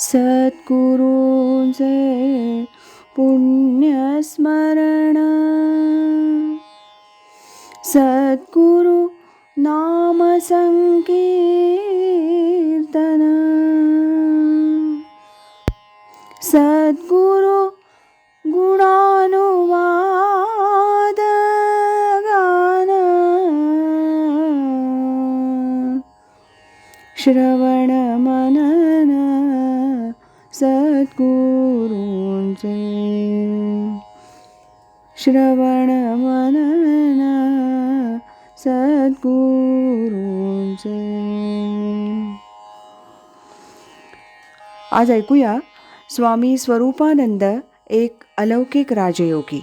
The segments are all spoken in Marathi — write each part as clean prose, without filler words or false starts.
सद्गुरूंचे पुण्यस्मरण, सद्गुरु नाम संकीर्तन, सद्गुरु गुणानुवाद गान, श्रवण मनन सद्गुरूंचे, श्रवण मनन सद्गुरूंचे. आज ऐकूया स्वामी स्वरूपानंद एक अलौकिक राजयोगी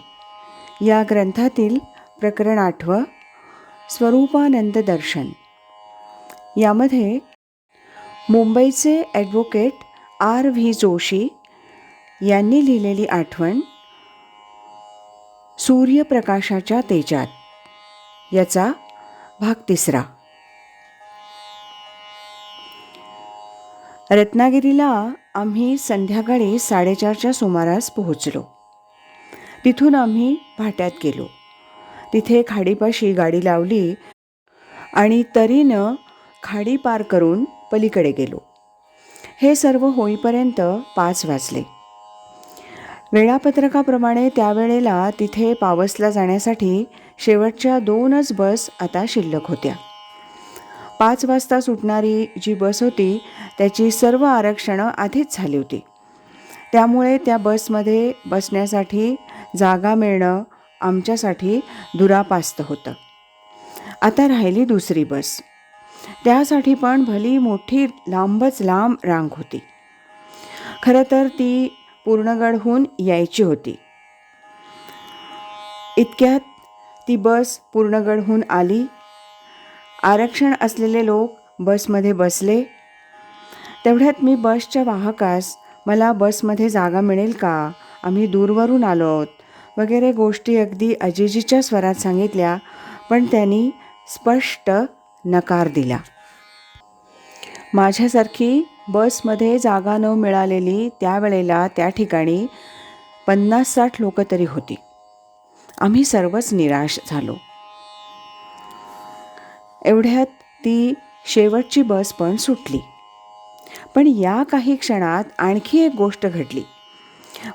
या ग्रंथातील प्रकरण 8 स्वरूपानंद दर्शन. यामध्ये मुंबईचे ॲडव्होकेट R.V. जोशी यांनी लिहिलेली आठवण सूर्यप्रकाशाच्या तेजात याचा भाग 3. रत्नागिरीला आम्ही संध्याकाळी 4:30च्या सुमारास पोहोचलो. तिथून आम्ही भाट्यात गेलो. तिथे खाडीपाशी गाडी लावली आणि तरीनं खाडी पार करून पलीकडे गेलो. हे सर्व होईपर्यंत 5 वाजले. वेळापत्रकाप्रमाणे त्यावेळेला तिथे पावसला जाण्यासाठी शेवटच्या 2च बस आता शिल्लक होत्या. 5 वाजता सुटणारी जी बस होती त्याची सर्व आरक्षणं आधीच झाली होती. त्यामुळे त्या बसमध्ये बसण्यासाठी जागा मिळणं आमच्यासाठी दुरापास्त होतं. आता राहिली दुसरी बस. त्यासाठी पण भली मोठी लांबच लांब रांग होती. खरं तर ती पूर्णगडहून यायची होती. इतक्यात ती बस पूर्णगडहून आली. आरक्षण असलेले लोक बसमध्ये बसले. तेवढ्यात मी बसच्या वाहकास मला बसमध्ये जागा मिळेल का, आम्ही दूरवरून आलोत वगैरे गोष्टी अगदी अजिजीच्या स्वरात सांगितल्या, पण त्यांनी स्पष्ट नकार दिला. माझ्यासारखी बसमध्ये जागा न मिळालेली त्यावेळेला त्या ठिकाणी 50-60 लोक तरी होती. आम्ही सर्वच निराश झालो. एवढ्यात ती शेवटची बस पण सुटली. पण या काही क्षणात आणखी एक गोष्ट घडली.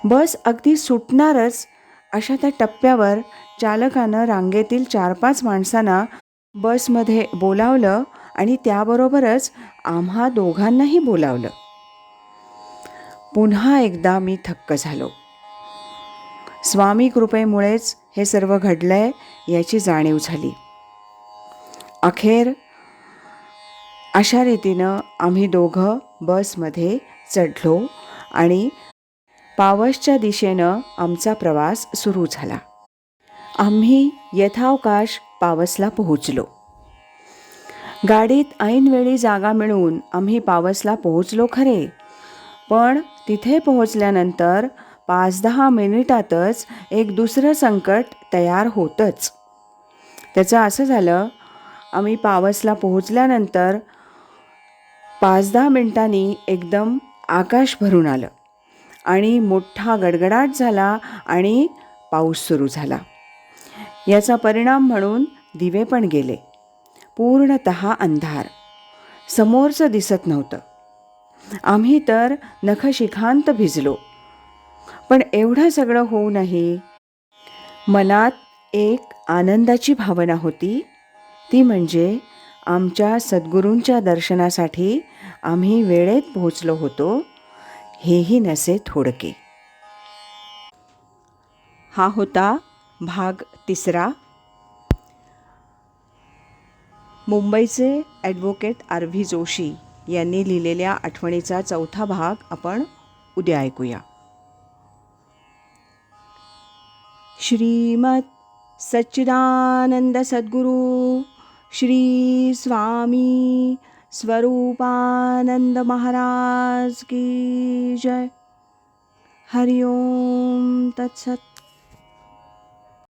बस अगदी सुटणारच अशा त्या टप्प्यावर चालकानं रांगेतील 4-5 माणसांना बसमध्ये बोलावलं आणि त्याबरोबरच आम्हा दोघांनाही बोलावलं. पुन्हा एकदा मी थक्क झालो. स्वामी कृपेमुळेच हे सर्व घडलंय याची जाणीव झाली. अखेर अशा रीतीनं आम्ही दोघं बसमध्ये चढलो आणि पावसच्या दिशेनं आमचा प्रवास सुरू झाला. आम्ही यथावकाश पावसला पोहोचलो. गाडीत ऐनवेळी जागा मिळून आम्ही पावसला पोहोचलो खरे, पण तिथे पोहोचल्यानंतर 5-10 मिनिटातच एक दुसरं संकट तयार होतंच. त्याचं असं झालं, आम्ही पावसला पोहोचल्यानंतर 5-10 मिनिटांनी एकदम आकाश भरून आलं आणि मोठा गडगडाट झाला आणि पाऊस सुरू झाला. याचा परिणाम म्हणून दिवे पण गेले. पूर्णतः अंधार, समोरचं दिसत नव्हतं. आम्ही तर नखशिखांत भिजलो. पण एवढं सगळं होऊनही मनात एक आनंदाची भावना होती. ती म्हणजे आमच्या सद्गुरूंच्या दर्शनासाठी आम्ही वेळेत पोहोचलो होतो, हेही नसे थोडके. हा होता भाग 3. मुंबईचे ॲडव्होकेट R.V. जोशी यांनी लिहिलेल्या आठवणीचा 4था भाग आपण उद्या ऐकूया. श्रीमत सच्चिदानंद सद्गुरू श्री स्वामी स्वरूपानंद महाराज की जय. हरि ओम तत्सत.